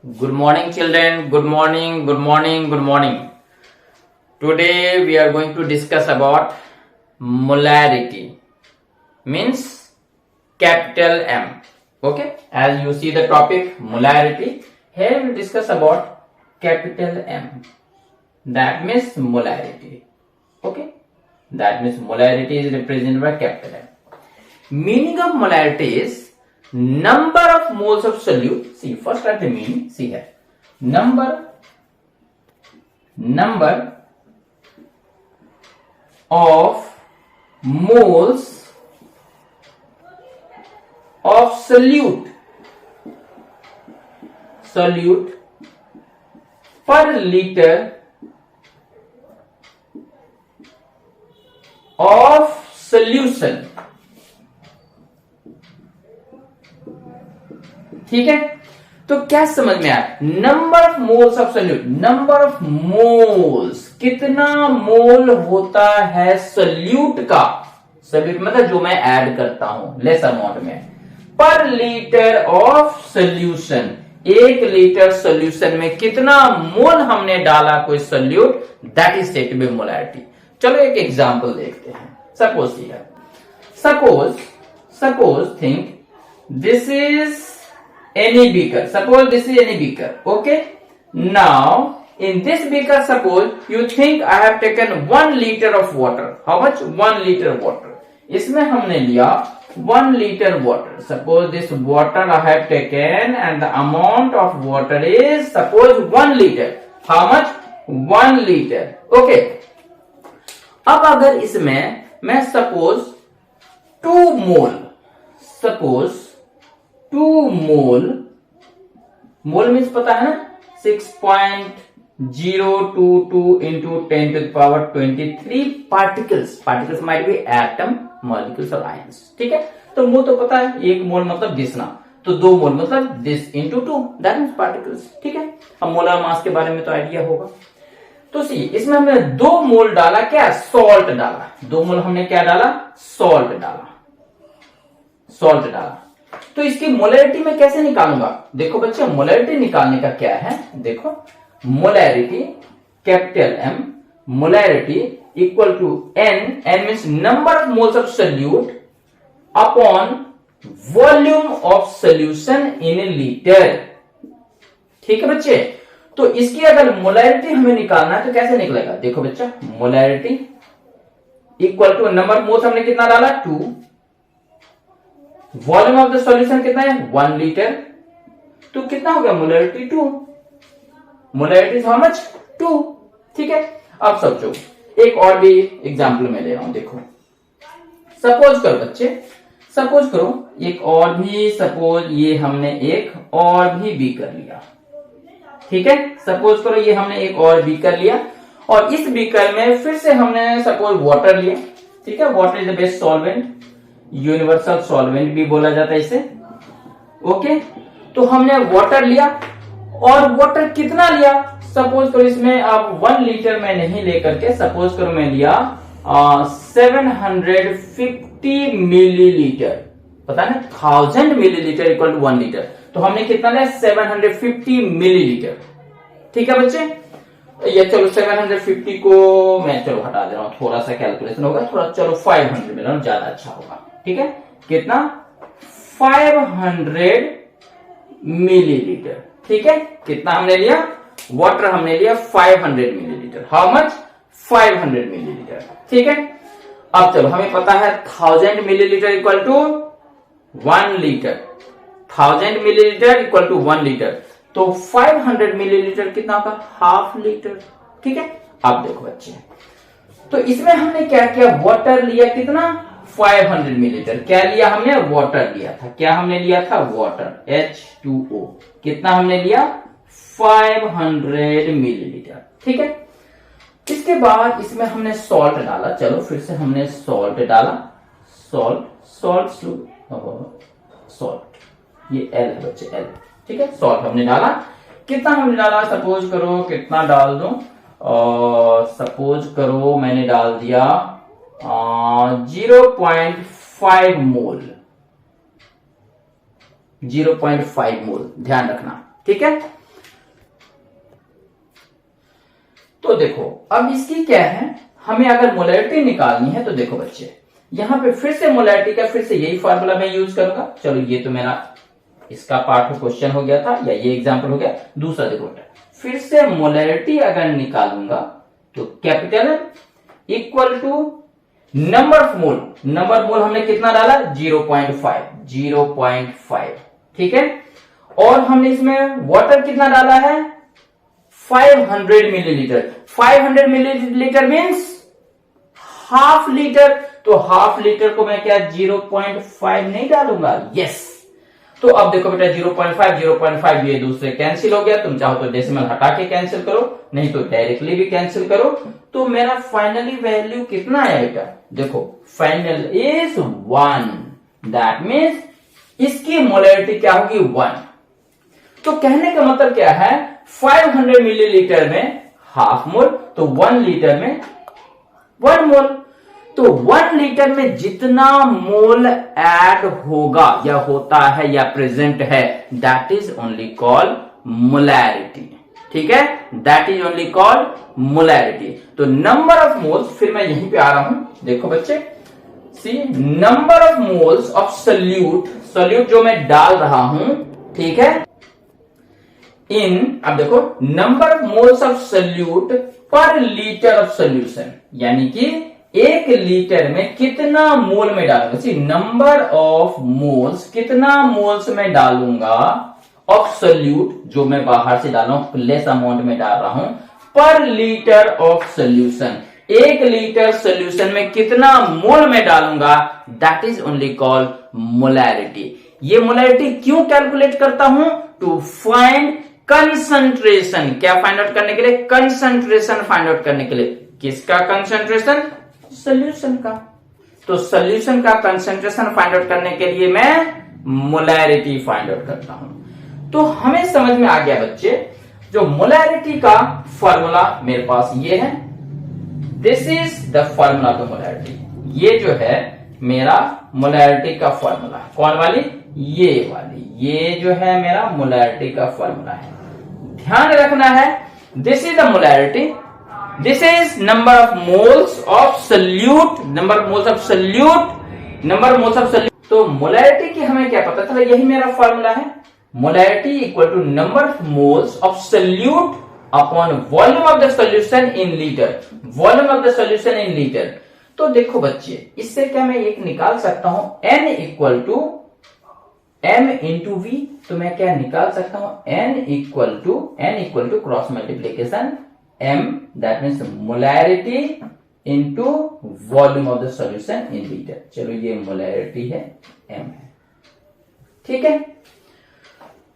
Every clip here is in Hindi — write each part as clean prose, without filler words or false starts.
Good morning, children. Good morning, good morning, good morning. Today we are going to discuss about molarity. Means capital M. Okay. As you see the topic molarity. Here we will discuss about capital M. That means molarity. Okay. That means molarity is represented by capital M. Meaning of molarity is number of moles of solute. See, first write the meaning. See here. Number of moles of solute per liter of solution. ठीक है, तो क्या समझ में आया? Number of moles of solute, number of moles, कितना मोल होता है सोल्यूट का, सोल्यूट मतलब जो मैं ऐड करता हूं लेस अमाउंट में, पर litre of solution, 1 litre solution में कितना मोल हमने डाला कोई solute, that is said to be molarity. चलो एक एग्जांपल देखते हैं. Suppose here, suppose think this is any beaker. Suppose this is any beaker. Okay. Now in this beaker, suppose you think I have taken 1 liter of water. How much? 1 liter water. इसमें हमने लिया 1 liter water. Suppose this water I have taken and the amount of water is suppose 1 liter. How much? 1 liter. Okay. अब अगर इसमें मैं suppose 2 mole, suppose 2 मोल मीन्स पता है ना 6.022 into 10 to the power 23 particles might be atom, molecules और आयंस. ठीक है, तो मोल तो पता है, 1 मोल मतलब दिस ना, तो 2 मोल मतलब this into 2, that means particles. ठीक है, अब मोलर मास के बारे में तो आइडिया होगा. तो सी इसमें हमने 2 मोल डाला, क्या? सॉल्ट डाला. 2 मोल हमने क्या डाला? सॉल्ट डाला. तो इसकी मोलैरिटी मैं कैसे निकालूंगा? देखो बच्चे, मोलैरिटी निकालने का क्या है, देखो molarity capital M, molarity equal to N means number of moles of solute upon volume of solution in litre. ठीक है बच्चे, तो इसकी अगर मोलैरिटी हमें निकालना है तो कैसे निकलेगा? देखो बच्चा, molarity equal to number of moles हमने कितना डाला? 2. वॉल्यूम ऑफ द सॉल्यूशन कितना है? 1 लीटर. तो कितना हो गया? मोलैरिटी 2. Molarity how much? 2. ठीक है, अब समझो एक और भी एग्जांपल मैं ले रहा हूं. देखो सपोज करो बच्चे, सपोज करो एक और भी, सपोज ये हमने एक और भी बीकर लिया. ठीक है, सपोज करो ये हमने एक और बीकर लिया और इस बीकर में फिर से हमने सपोज वाटर लिया. ठीक है, water is the best solvent, universal solvent भी बोला जाता है इसे. ओके, तो हमने वाटर लिया और वाटर कितना लिया? सपोज करो इसमें आप 1 लीटर में नहीं लेकर के, सपोज करो मैं लिया 750 मिलीलीटर. पता ना, 1000 मिलीलीटर इक्वल टू 1 लीटर. तो हमने कितना लिया? 750 मिलीलीटर. ठीक है बच्चे, ये चलो 750 को मैं चलो हटा दे रहा हूं, थोड़ा सा कैलकुलेशन होगा, थोड़ा चलो 500 मिला ज्यादा अच्छा होगा. ठीक है, कितना? 500 मिलीलीटर. ठीक है, कितना हमने लिया? वाटर हमने लिया 500 मिलीलीटर. How much? 500 मिलीलीटर. ठीक है, अब चलो हमें पता है 1000 millilitre equal to 1 litre. 1000 millilitre equal to 1 litre. तो 500 मिलीलीटर कितना होगा? Half litre. ठीक है, अब देखो बच्चे, तो इसमें हमने क्या किया? वाटर लिया कितना? 500 मिलीलीटर. क्या लिया हमने? वाटर लिया था. क्या हमने लिया था? Water, H2O. कितना हमने लिया? 500 मिलीलीटर. ठीक है, इसके बाद इसमें हमने सॉल्ट डाला. चलो फिर से हमने सॉल्ट डाला. सॉल्ट, ये L है बच्चे, L. ठीक है, सॉल्ट हमने डाला. कितना हमने डाला? सपोज करो कितना डाल दो, सपोज करो मैंने डाल दिया 0.5 मोल, 0.5 मोल, ध्यान रखना, ठीक है। तो देखो अब इसकी क्या है, हमें अगर मोलैरिटी निकालनी है तो देखो बच्चे यहां पे फिर से मोलैरिटी का फिर से यही फार्मूला मैं यूज करूंगा। चलो ये तो मेरा इसका पार्ट में क्वेश्चन हो गया था या ये एग्जांपल हो गया। दूसरा देखो फिर से मोलैरिटी अगर निकालूंगा तो capital M equal to number of mole. Number mole हमने कितना डाला 0.5 ठीक है। और हमने इसमें वाटर कितना डाला है 500 millilitre. 500 millilitre means half litre. तो हाफ लीटर को मैं क्या 0.5 नहीं डालूंगा। यस तो अब देखो बेटा 0.5 ये दूसरे कैंसिल हो गया। तुम चाहो तो डेसिमल हटा के कैंसिल करो, नहीं तो डायरेक्टली भी कैंसिल करो। तो मेरा फाइनली वैल्यू कितना आया बेटा, देखो फाइनल इज 1। दैट मीन्स इसकी मोलैरिटी क्या होगी 1। तो कहने का मतलब क्या है 500 मिलीलीटर में हाफ मोल, तो 1 लीटर में 1 मोल। तो 1 लीटर में जितना मोल ऐड होगा या होता है या प्रेजेंट है that is only called molarity. ठीक है, that is only called molarity. तो नंबर ऑफ मोल्स, फिर मैं यहीं पे आ रहा हूं, देखो बच्चे see number of moles of solute जो मैं डाल रहा हूं, ठीक है, इन अब देखो number of moles of solute पर लीटर ऑफ सोल्यूशन, यानी कि 1 लीटर में कितना मोल में डालूंगा। सी नंबर ऑफ मोल्स, कितना मोल्स में डालूंगा ऑफ सोल्यूट जो मैं बाहर से डाल रहा हूं, लेस अमाउंट में डाल रहा हूं, पर litre of solution. 1 litre solution में कितना मोल में डालूंगा that is only called molarity. ये मोलैरिटी क्यों कैलकुलेट करता हूं, टू फाइंड कंसंट्रेशन। क्या फाइंड आउट करने के लिए, कंसंट्रेशन फाइंड आउट करने के लिए। किसका कंसंट्रेशन, सोल्यूशन का। तो सोल्यूशन का कंसंट्रेशन फाइंड आउट करने के लिए मैं मोलैरिटी फाइंड आउट करता हूं। तो हमें समझ में आ गया बच्चे, जो मोलैरिटी का फॉर्मूला मेरे पास ये है, this is the formula of molarity. ये जो है मेरा मोलैरिटी का फॉर्मूला है। कौन वाली, ये वाली, ये जो है मेरा मोलैरिटी का फॉर्मूला है। ध्यान रखना है this is the molarity, this is number of moles of solute, number of moles of solute, number of moles of solute. तो मोलैरिटी की हमें क्या पता चला, यही मेरा फॉर्मूला है, molarity equal to number of moles of solute upon volume of the solution in litre, volume of the solution in litre. तो देखो बच्चे इससे क्या मैं एक निकाल सकता हूं, n equal to m into V. तो मैं क्या निकाल सकता हूं, n equal to cross multiplication m, that means molarity into volume of the solution in litre. चलो ये मोलैरिटी है, m है, ठीक है।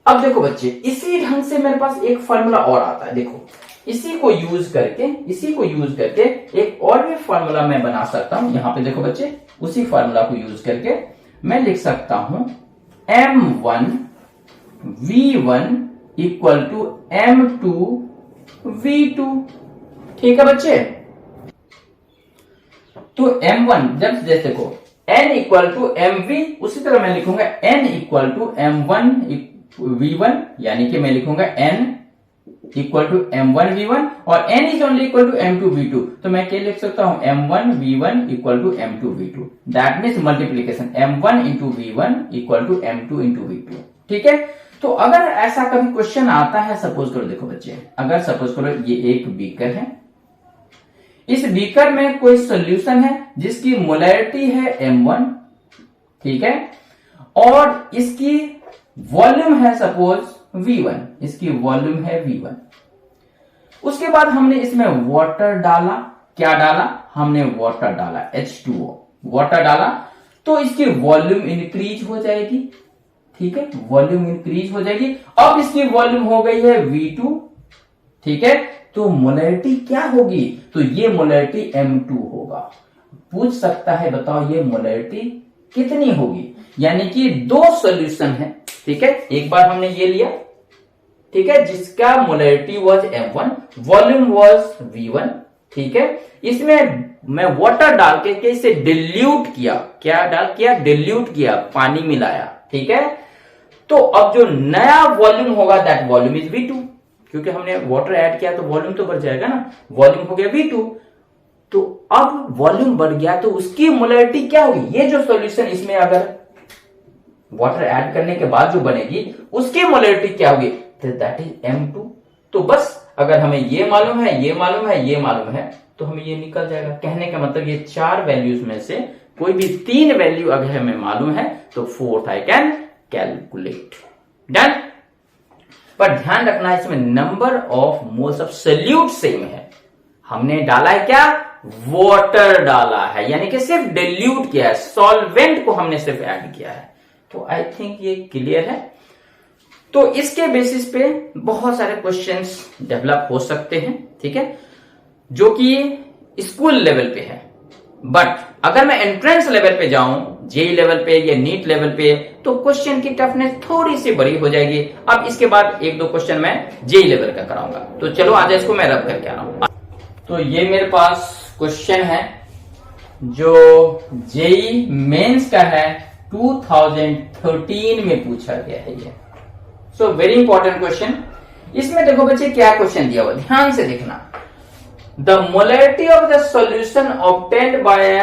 अब देखो बच्चे इसी ढंग से मेरे पास एक फॉर्मूला और आता है। देखो इसी को यूज करके एक और भी फॉर्मूला मैं बना सकता हूं। यहां पे देखो बच्चे उसी फॉर्मूला को यूज करके मैं लिख सकता हूं m1 v1 equal to m2 v2। ठीक है बच्चे, तो m1 जब जैसे देखो n इक्वल टू mv, उसी तरह मैं लिखूंगा n equal to m1 v1, यानी कि मैं लिखूंगा n equal to m1 v1 और n is only equal to m2 v2। तो मैं क्या लिख सकता हूं m1 v1 equal to m2 v2, that means multiplication m1 into v1 equal to m2 into v2। ठीक है, तो अगर ऐसा कभी क्वेश्चन आता है, सपोज करो, देखो बच्चे अगर सपोज करो ये एक बीकर है, इस बीकर में कोई सोल्यूशन है जिसकी मोलैरिटी है m1, ठीक है, और इसकी वॉल्यूम है सपोज v1, इसकी वॉल्यूम है v1। उसके बाद हमने इसमें वाटर डाला, क्या डाला, हमने वाटर डाला H2O, वाटर डाला, तो इसकी वॉल्यूम इंक्रीज हो जाएगी। ठीक है, वॉल्यूम इंक्रीज हो जाएगी। अब इसकी वॉल्यूम हो गई है v2, ठीक है, तो मोलैरिटी क्या होगी, तो ये मोलैरिटी m2 होगा। पूछ सकता है बताओ ये मोलैरिटी कितनी होगी, यानी कि 2 सॉल्यूशन है, ठीक है, एक बार हमने ये लिया, ठीक है, जिसका molarity was m1, volume was v1, ठीक है, इसमें मैं वाटर डाल के इसे डिल्यूट किया, क्या डाल किया, डिल्यूट किया, पानी मिलाया, ठीक है। तो अब जो नया वॉल्यूम होगा दैट वॉल्यूम इज v2, क्योंकि हमने वाटर ऐड किया तो वॉल्यूम तो बढ़ जाएगा ना, वॉल्यूम हो गया V2। तो अब वॉल्यूम बढ़ गया तो उसकी मोलैरिटी क्या होगी, ये जो सॉल्यूशन इसमें अगर वाटर ऐड करने के बाद जो बनेगी उसकी मोलैरिटी क्या होगी, दैट इज M2। तो बस अगर हमें ये मालूम है, ये मालूम है, ये मालूम है, तो हमें ये निकल जाएगा। कहने का मतलब ये 4 वैल्यूज में से कोई भी 3 वैल्यू अगर हमें मालूम है तो 4th I can calculate. Done. पर ध्यान रखना इसमें number of moles of solute same है। हमने डाला है क्या, वाटर डाला है, यानी कि सिर्फ डिल्यूट किया है, सॉल्वेंट को हमने सिर्फ ऐड किया है। तो आई थिंक ये क्लियर है। तो इसके बेसिस पे बहुत सारे क्वेश्चंस डेवलप हो सकते हैं, ठीक है, जो कि स्कूल लेवल पे है। बट अगर मैं एंट्रेंस लेवल पे जाऊं, जेई लेवल पे या नीट लेवल पे, तो क्वेश्चन की टफनेस थोड़ी सी बड़ी हो जाएगी। अब इसके बाद 1-2 क्वेश्चन मैं जेई लेवल का कराऊंगा। तो चलो आज इसको मैं रब करके आ रहा हूं। तो ये मेरे पास क्वेश्चन है जो जेई मेंस का है, 2013 में पूछा गया है ये। So very important question. इसमें देखो बच्चे क्या क्वेश्चन दिया हुआ, ध्यान से देखना। The molarity of the solution obtained by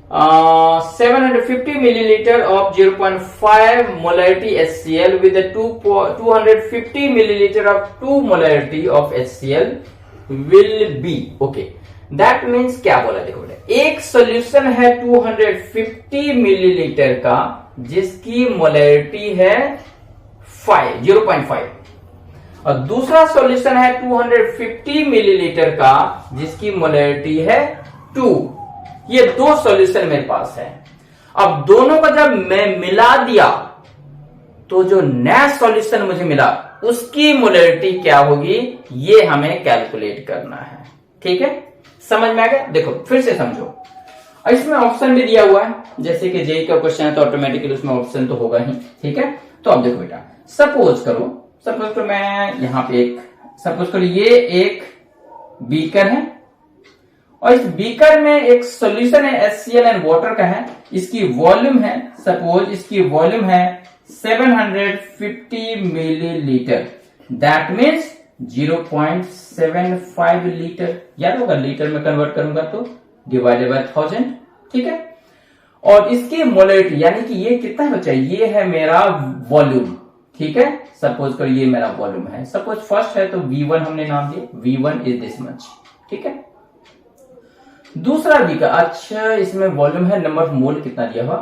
750 milliliter of 0.5 molarity HCl with a 250 milliliter of 2 molarity of HCl will be okay। That means क्या बोला, देखो बेटा, एक सोल्यूशन है 250 मिलीलीटर का जिसकी मोलैरिटी है 0.5, और दूसरा सॉल्यूशन है 250 मिलीलीटर का जिसकी मोलैरिटी है 2। ये 2 सॉल्यूशन मेरे पास है। अब दोनों को जब मैं मिला दिया तो जो नया सॉल्यूशन मुझे मिला उसकी मोलैरिटी क्या होगी, ये हमें कैलकुलेट करना है। ठीक है, समझ में आ गया। देखो फिर से समझो, और इसमें ऑप्शन भी दिया हुआ है, जैसे कि जेई का क्वेश्चन है तो ऑटोमेटिकली उसमें ऑप्शन तो होगा ही। ठीक है, तो अब देखो बेटा, सपोज करो मैं यहां पे सपोज करो ये एक बीकर है और इस बीकर में एक सॉल्यूशन है HCl एंड वाटर का है। इसकी वॉल्यूम है, सपोज इसकी वॉल्यूम है 750 मिलीलीटर, दैट मीन्स 0.75 लीटर। याद होगा, लीटर में कन्वर्ट करूंगा तो डिवाइडेड बाय 1000। ठीक है, और इसकी मोलैरिटी यानी कि ये कितना है बच्चा, ये है मेरा वॉल्यूम। ठीक है, सपोज करो ये मेरा वॉल्यूम है, सपोज फर्स्ट है तो V1 हमने नाम दिया, V1 इज दिस मच। ठीक है, दूसरा B का, अच्छा इसमें वॉल्यूम है, नंबर ऑफ मोल कितना दिया हुआ,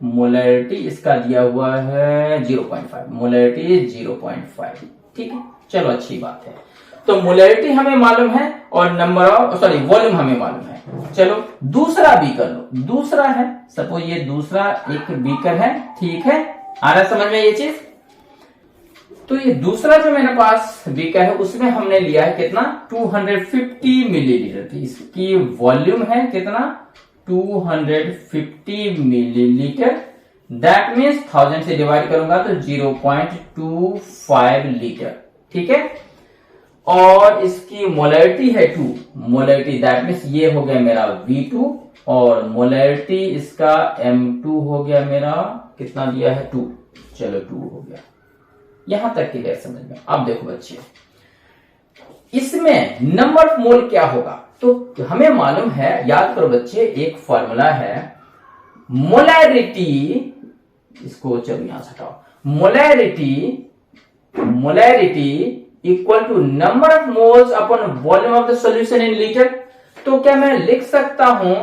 मोलैरिटी इसका दिया हुआ है 0.5, मोलैरिटी 0.5। ठीक है, चलो अच्छी बात है। तो मोलैरिटी हमें मालूम है और नंबर ऑफ वॉल्यूम हमें मालूम है। चलो दूसरा बीकर लो, दूसरा है, सपोज ये दूसरा एक बीकर है। ठीक है, आ रहा समझ में ये चीज। तो ये दूसरा जो मेरे पास बीकर है उसमें हमने लिया है कितना, 250 मिलीलीटर की इसकी वॉल्यूम है कितना, 250 मिलीलीटर, दैट मीन्स 1000 से डिवाइड करूंगा तो 0.25 लीटर। ठीक है, और इसकी मोलैरिटी है 2, मोलैरिटी दैट मीन्स ये हो गया मेरा V2 और मोलैरिटी इसका M2 हो गया मेरा, कितना दिया है 2, चलो 2 हो गया। यहां तक क्लियर समझ में। अब देखो बच्चे, इसमें नंबर ऑफ मोल क्या होगा, तो हमें मालूम है, याद करो बच्चे, एक फॉर्मूला है मोलैरिटी, इसको चलो यहां से हटाओ, molarity equal to number of moles upon volume of the solution in litre. तो क्या मैं लिख सकता हूं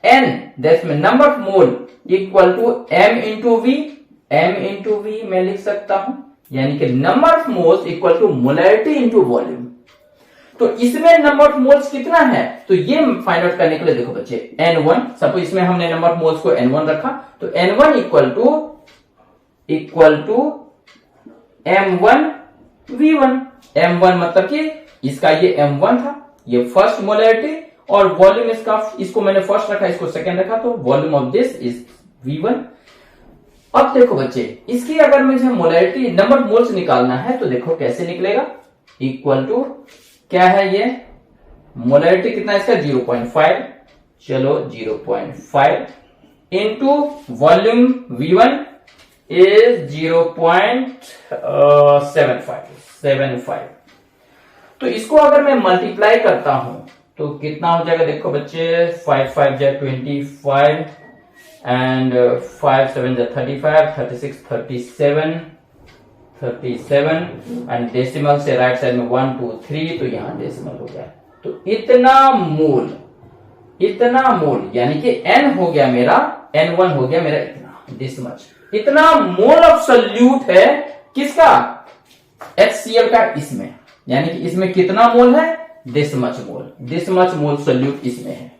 N, दैट्स में number of mole equal to M into V, M into V मैं लिख सकता हूं, यानी कि number of moles equal to molarity into volume. तो इसमें नंबर ऑफ मोल्स कितना है, तो ये फाइंड आउट करने के लिए देखो बच्चे, N1, सपोज इसमें हमने नंबर ऑफ मोल्स को N1 रखा, तो N1 equal to M1 V1। M1 मतलब कि इसका ये M1 था, ये फर्स्ट मोलैरिटी, और वॉल्यूम इसको मैंने फर्स्ट रखा, इसको सेकंड रखा, तो volume of this is V1। अब देखो बच्चे, इसकी अगर मुझे मोलैरिटी नंबर ऑफ मोल्स निकालना है तो देखो कैसे निकलेगा, इक्वल टू क्या है ये, मोलैरिटी कितना इसका 0.5, चलो 0.5 इंटू वॉल्यूम V1, इज 0.75। तो इसको अगर मैं मल्टीप्लाई करता हूं तो कितना हो जाएगा, देखो बच्चे, 5 5 जा 25 एंड 5 7 जा 35, 36 37 एंड डेसिमल से राइट साइड में 1 2 3, तो यहां डेसिमल हो गया। तो इतना मोल यानी कि n हो गया मेरा, n1 हो गया मेरा इतना, दिस मच, इतना मोल ऑफ सोल्यूट है किसका, HCl का, इसमें, यानी कि इसमें कितना मोल है, दिस मच मोल सोल्यूट इसमें है।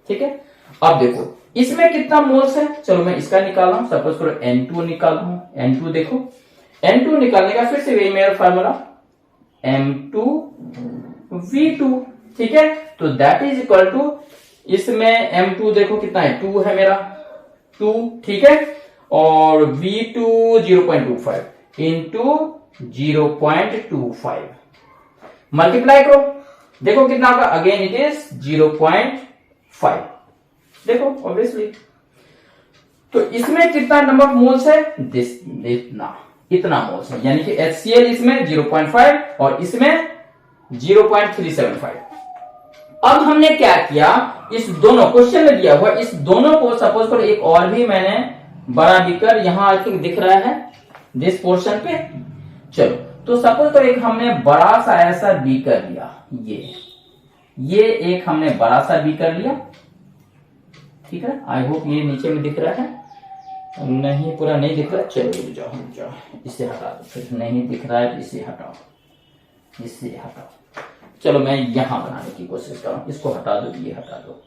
ठीक है, अब देखो इसमें कितना मोल्स है, चलो मैं इसका निकाल रहा हूं, सपोज करो N2 निकाल रहा हूं, N2 देखो, N2 निकालने का फिर से वही मेरा फार्मूला M2V2। ठीक है, तो दैट इज इक्वल टू, इसमें M2 देखो कितना है, 2 है मेरा, 2, ठीक है, और V2 0.25 इंटू 0.25 मल्टीप्लाई करो, देखो कितना होगा, अगेन इट इज 0.5, देखो ऑब्वियसली। तो इसमें कितना नंबर ऑफ मोल्स है, इतना मोल्स है, यानी कि HCl इसमें 0.5 और इसमें 0.375। अब हमने क्या किया, इस दोनों क्वेश्चन में दिया हुआ इस दोनों को, सपोज करो एक और भी मैंने बड़ा बीकर यहां आई थिंक दिख रहा है दिस पोर्शन पे, चलो तो सपोज करो एक हमने बड़ा सा ऐसा बीकर लिया, ये एक हमने बड़ा सा बीकर लिया, ठीक है, आई होप ये नीचे में दिख रहा है, नहीं पूरा नहीं दिख रहा, चलो जाओ इसे हटा दो, फिर नहीं दिख रहा है तो इसे हटाओ, चलो मैं यहां बनाने की कोशिश कर रहा हूं, इसको हटा दो, ये हटा दो,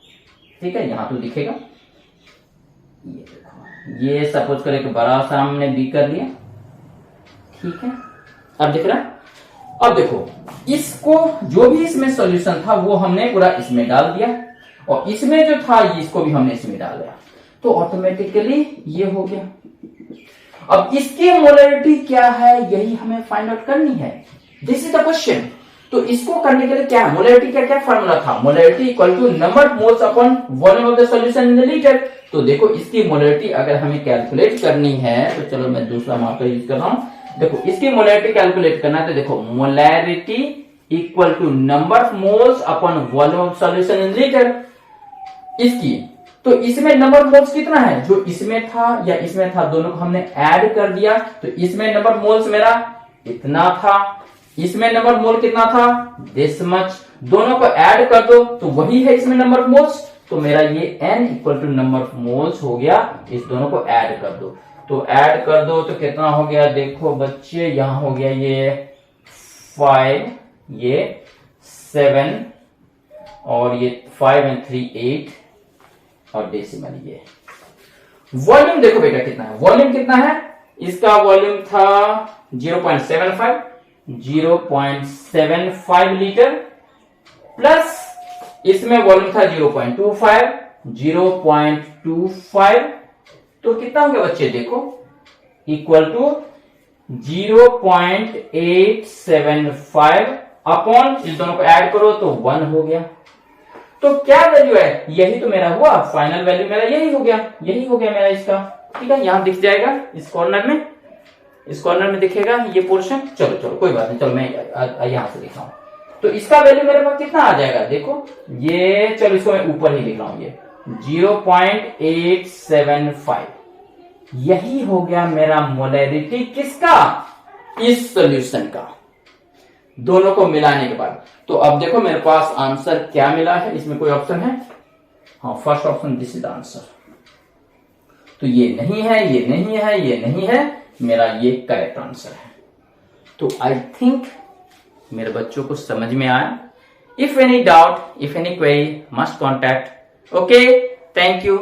ठीक है, यहां तो दिखेगा, ये देखो, ये सपोज कर एक बड़ा सा हमने बी कर लिया, ठीक है, अब दिख रहा है। अब देखो इसको, जो भी इसमें सॉल्यूशन था वो हमने पूरा इसमें डाल दिया, और इसमें जो था इसको भी हमने इसमें डाल दिया, तो ऑटोमेटिकली ये हो गया। अब इसकी मोलरिटी क्या है, यही हमें फाइंड आउट करनी है, दिस इज द क्वेश्चन। तो इसको करने के लिए क्या, मोलरिटी का क्या फॉर्मूला था, molarity equal to number of moles upon volume of the solution in the litre. तो देखो इसकी मोलरिटी अगर हमें कैलकुलेट करनी है, तो चलो मैं दूसरा मार्कर यूज कर रहा हूं, देखो इसकी मोलरिटी कैलकुलेट करना है, तो देखो molarity equal to number of moles upon volume of solution in litre इसकी। तो इसमें नंबर ऑफ मोल्स कितना है, जो इसमें था या इसमें था, दोनों को हमने ऐड कर दिया, तो इसमें नंबर ऑफ मोल्स मेरा इतना था, इसमें नंबर ऑफ मोल कितना था, दिस मच, दोनों को ऐड कर दो तो वही है इसमें नंबर ऑफ मोल्स, तो मेरा ये n equal to number of moles हो गया, इस दोनों को ऐड कर दो, तो ऐड कर दो तो कितना हो गया, देखो बच्चे यहां हो गया ये 5, ये 7 और ये 5 and 3 8 और डेसिमल ये। वॉल्यूम देखो बेटा कितना है, वॉल्यूम कितना है, इसका वॉल्यूम था 0.75 लीटर, प्लस इसमें वॉल्यूम था 0.25, तो कितना हो गया बच्चे, देखो इक्वल टू 0.875 अपॉन, इस दोनों को ऐड करो तो 1 हो गया। तो क्या वैल्यू है, यही तो मेरा हुआ, फाइनल वैल्यू मेरा यही हो गया मेरा इसका, ठीक है, यहां दिख जाएगा, इस कॉर्नर में दिखेगा ये पोर्शन। चलो कोई बात नहीं, चलो मैं यहां से लिख रहा हूं, तो इसका वैल्यू मेरे पास कितना आ जाएगा, देखो ये, चलो इसको मैं ऊपर ही लिख रहा हूं, ये 0.875, यही हो गया मेरा मोलरिटी किसका, इस सॉल्यूशन का, दोनों को मिलाने के बाद। तो अब देखो मेरे पास आंसर क्या मिला है, इसमें कोई ऑप्शन है, हाँ first option, this is answer. तो ये नहीं है, मेरा ये करेक्ट आंसर है। तो आई थिंक मेरे बच्चों को समझ में आया। If any doubt, if any query, must contact. Okay, thank you.